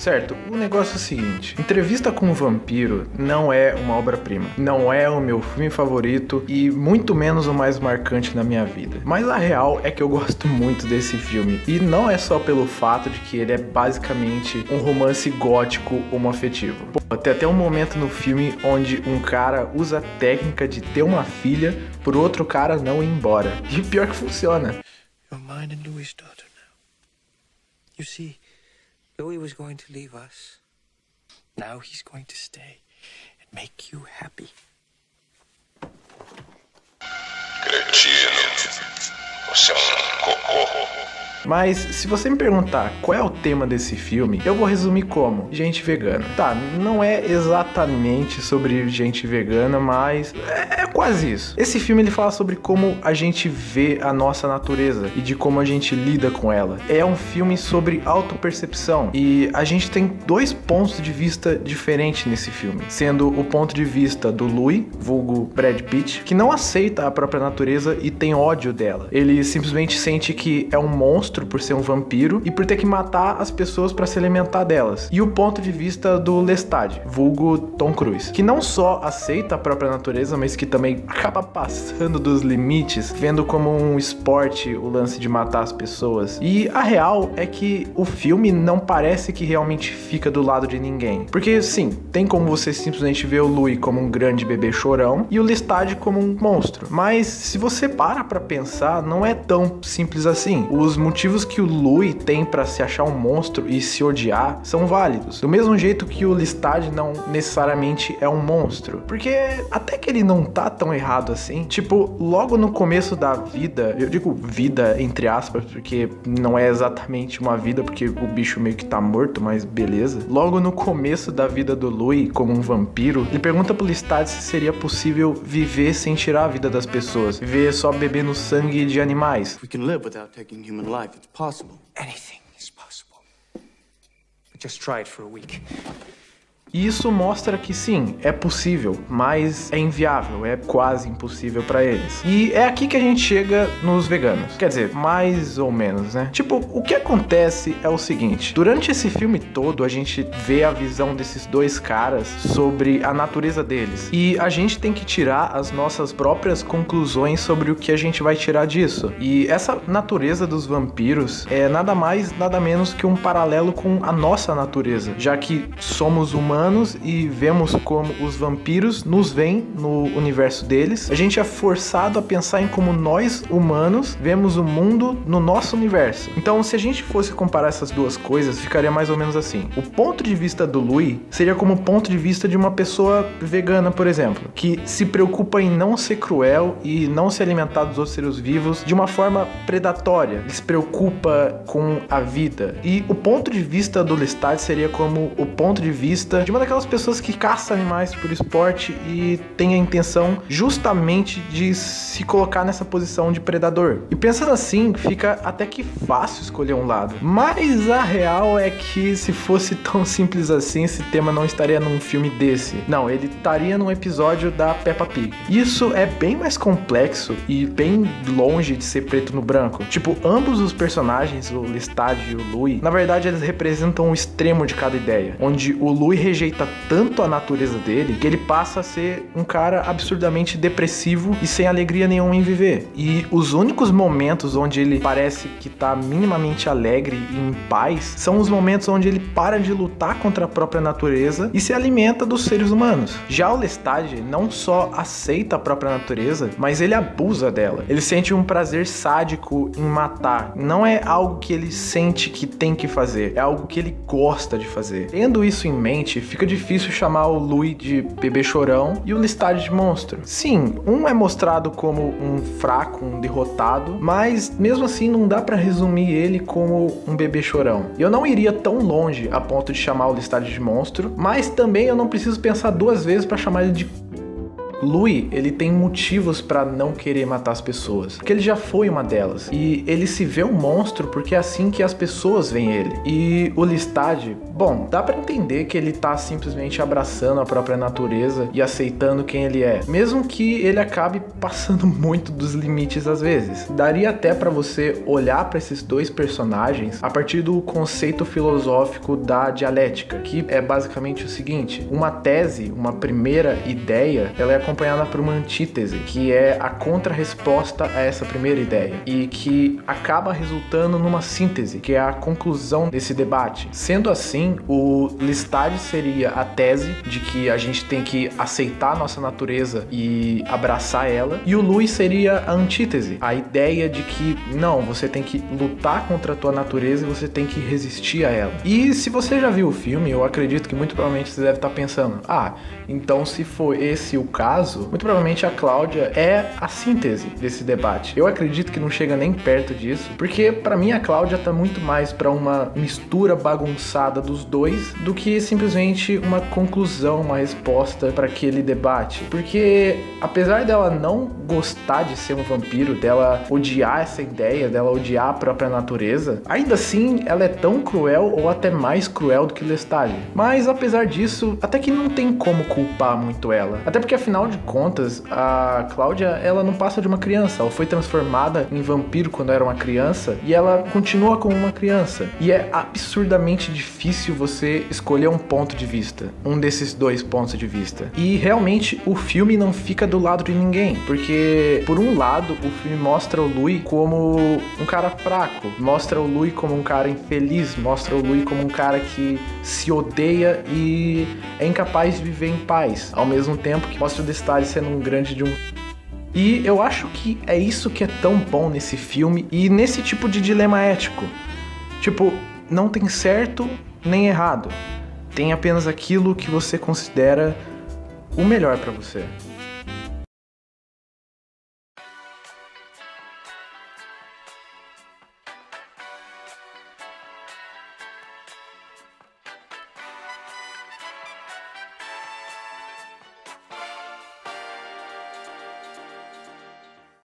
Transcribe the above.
Certo, o negócio é o seguinte, Entrevista com o Vampiro não é uma obra-prima, não é o meu filme favorito e muito menos o mais marcante na minha vida. Mas a real é que eu gosto muito desse filme e não é só pelo fato de que ele é basicamente um romance gótico homoafetivo. Pô, tem até um momento no filme onde um cara usa a técnica de ter uma filha pro outro cara não ir embora. E pior que funciona. You're mine and Louis' daughter now. You see, Louis was going to leave us. Now he's going to stay and make you happy. Cretino, você é um cocô. Mas se você me perguntar qual é o tema desse filme, eu vou resumir como gente vegana. Tá, não é exatamente sobre gente vegana, mas é quase isso. Esse filme ele fala sobre como a gente vê a nossa natureza e de como a gente lida com ela. É um filme sobre autopercepção e a gente tem dois pontos de vista diferentes nesse filme, sendo o ponto de vista do Louis, vulgo Brad Pitt, que não aceita a própria natureza e tem ódio dela. Ele simplesmente sente que é um monstro por ser um vampiro e por ter que matar as pessoas para se alimentar delas. E o ponto de vista do Lestat, vulgo Tom Cruise, que não só aceita a própria natureza, mas que também acaba passando dos limites, vendo como um esporte o lance de matar as pessoas. E a real é que o filme não parece que realmente fica do lado de ninguém. Porque sim, tem como você simplesmente ver o Louis como um grande bebê chorão e o Lestat como um monstro. Mas se você para pra pensar, não é tão simples assim. Os motivos que o Louis tem pra se achar um monstro e se odiar são válidos. Do mesmo jeito que o Lestat não necessariamente é um monstro. Porque até que ele não tá tão errado assim. Tipo, logo no começo da vida, eu digo vida entre aspas, porque não é exatamente uma vida, porque o bicho meio que tá morto, mas beleza. Logo no começo da vida do Louis, como um vampiro, ele pergunta pro Lestat se seria possível viver sem tirar a vida das pessoas. Viver só bebendo sangue de animais. We can live without taking human life. It's possible. Anything is possible. But just try it for a week. E isso mostra que sim, é possível, mas é inviável, é quase impossível pra eles. E é aqui que a gente chega nos veganos. Quer dizer, mais ou menos, né? Tipo, o que acontece é o seguinte. Durante esse filme todo, a gente vê a visão desses dois caras sobre a natureza deles. E a gente tem que tirar as nossas próprias conclusões sobre o que a gente vai tirar disso. E essa natureza dos vampiros é nada mais, nada menos que um paralelo com a nossa natureza, já que somos humanos e vemos como os vampiros nos veem no universo deles. A gente é forçado a pensar em como nós, humanos, vemos o mundo no nosso universo. Então, se a gente fosse comparar essas duas coisas, ficaria mais ou menos assim. O ponto de vista do Louis seria como o ponto de vista de uma pessoa vegana, por exemplo, que se preocupa em não ser cruel e não se alimentar dos outros seres vivos de uma forma predatória. Ele se preocupa com a vida. E o ponto de vista do Lestat seria como o ponto de vista de uma daquelas pessoas que caça animais por esporte e tem a intenção justamente de se colocar nessa posição de predador. E pensando assim, fica até que fácil escolher um lado. Mas a real é que se fosse tão simples assim, esse tema não estaria num filme desse. Não, ele estaria num episódio da Peppa Pig. Isso é bem mais complexo e bem longe de ser preto no branco. Tipo, ambos os personagens, o Lestat e o Louis, na verdade eles representam o extremo de cada ideia, onde o Louis rejeita tanto a natureza dele que ele passa a ser um cara absurdamente depressivo e sem alegria nenhuma em viver. E os únicos momentos onde ele parece que tá minimamente alegre e em paz são os momentos onde ele para de lutar contra a própria natureza e se alimenta dos seres humanos. Já o Lestat não só aceita a própria natureza, mas ele abusa dela. Ele sente um prazer sádico em matar. Não é algo que ele sente que tem que fazer, é algo que ele gosta de fazer. Tendo isso em mente, fica difícil chamar o Louis de bebê chorão e o Lestat de monstro. Sim, um é mostrado como um fraco, um derrotado, mas mesmo assim não dá pra resumir ele como um bebê chorão. Eu não iria tão longe a ponto de chamar o Lestat de monstro, mas também eu não preciso pensar duas vezes pra chamar ele de Louis, ele tem motivos pra não querer matar as pessoas, porque ele já foi uma delas, e ele se vê um monstro porque é assim que as pessoas veem ele. E o Lestat, bom, dá pra entender que ele tá simplesmente abraçando a própria natureza e aceitando quem ele é, mesmo que ele acabe passando muito dos limites às vezes. Daria até pra você olhar pra esses dois personagens a partir do conceito filosófico da dialética, que é basicamente o seguinte: uma tese, uma primeira ideia, ela é acompanhada por uma antítese, que é a contra-resposta a essa primeira ideia, e que acaba resultando numa síntese, que é a conclusão desse debate. Sendo assim, o Lestat seria a tese de que a gente tem que aceitar a nossa natureza e abraçar ela, e o Louis seria a antítese, a ideia de que não, você tem que lutar contra a tua natureza e você tem que resistir a ela. E se você já viu o filme, eu acredito que muito provavelmente você deve estar pensando, então se for esse o caso, muito provavelmente a Cláudia é a síntese desse debate. Eu acredito que não chega nem perto disso, porque pra mim a Cláudia tá muito mais pra uma mistura bagunçada dos dois do que simplesmente uma conclusão, uma resposta pra aquele debate. Porque apesar dela não gostar de ser um vampiro, dela odiar essa ideia, dela odiar a própria natureza, ainda assim ela é tão cruel ou até mais cruel do que Lestat. Mas apesar disso, até que não tem como culpar muito ela. Até porque afinal de contas, a Cláudia, ela não passa de uma criança. Ela foi transformada em vampiro quando era uma criança e ela continua como uma criança. E é absurdamente difícil você escolher um ponto de vista, um desses dois pontos de vista. E realmente o filme não fica do lado de ninguém, porque por um lado o filme mostra o Louis como um cara fraco, mostra o Louis como um cara infeliz, mostra o Louis como um cara que se odeia e é incapaz de viver em paz, ao mesmo tempo que mostra o Lestat sendo um grande de um... E eu acho que é isso que é tão bom nesse filme e nesse tipo de dilema ético. Tipo, não tem certo nem errado. Tem apenas aquilo que você considera o melhor pra você.